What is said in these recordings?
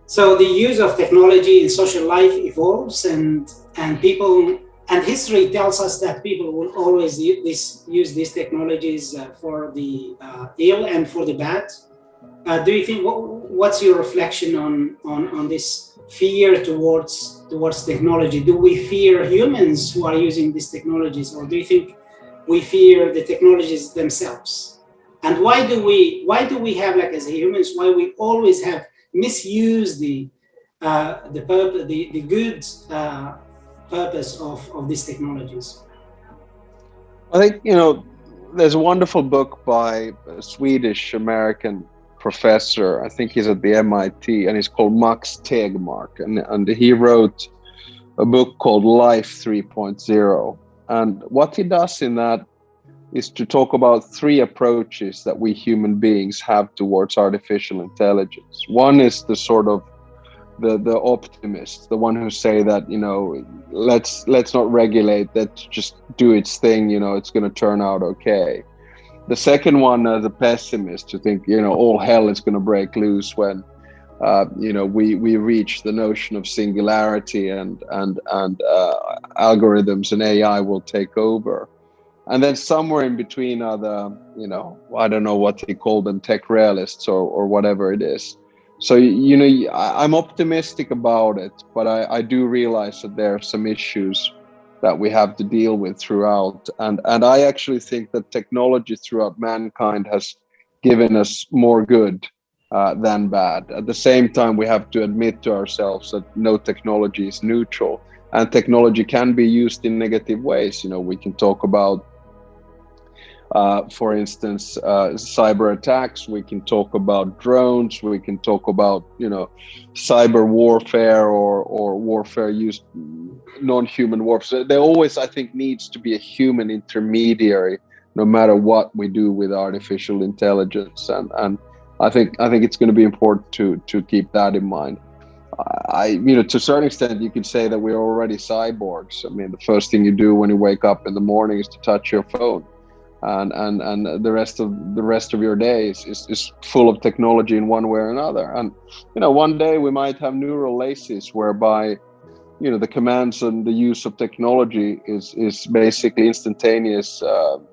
So the use of technology in social life evolves, and people and history tells us that people will always use these technologies for the ill and for the bad. Do you think what's your reflection on this fear towards technology? Do we fear humans who are using these technologies, or do you think we fear the technologies themselves? And why do we have, like, as humans, why we always have misused the good purpose of these technologies? I think, there's a wonderful book by a Swedish-American professor. I think he's at the MIT, and he's called Max Tegmark. And he wrote a book called Life 3.0. And what he does in that is to talk about three approaches that we human beings have towards artificial intelligence. One is the sort of the optimist, the one who say that, let's not regulate, let's just do its thing, it's going to turn out okay. The second one, the pessimist, who think, all hell is going to break loose when we reach the notion of singularity and algorithms and AI will take over. And then somewhere in between are the, I don't know what they call them, tech realists or whatever it is. So, I'm optimistic about it, but I do realize that there are some issues that we have to deal with throughout. And I actually think that technology throughout mankind has given us more good than bad. At the same time, we have to admit to ourselves that no technology is neutral, and technology can be used in negative ways. We can talk about, for instance, cyber attacks. We can talk about drones. We can talk about, cyber warfare or warfare used non-human warfare. There always, I think, needs to be a human intermediary, no matter what we do with artificial intelligence. And I think it's going to be important to keep that in mind. To a certain extent, you could say that we're already cyborgs. I mean, the first thing you do when you wake up in the morning is to touch your phone. And the rest of your day is full of technology in one way or another. And one day we might have neural laces whereby the commands and the use of technology is basically instantaneous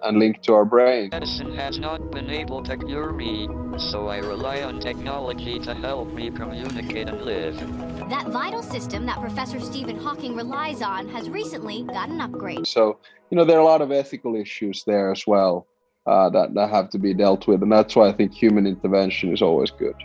and linked to our brain. Medicine has not been able to cure me, so I rely on technology to help me communicate and live. That vital system that Professor Stephen Hawking relies on has recently got an upgrade. So, there are a lot of ethical issues there as well that have to be dealt with. And that's why I think human intervention is always good.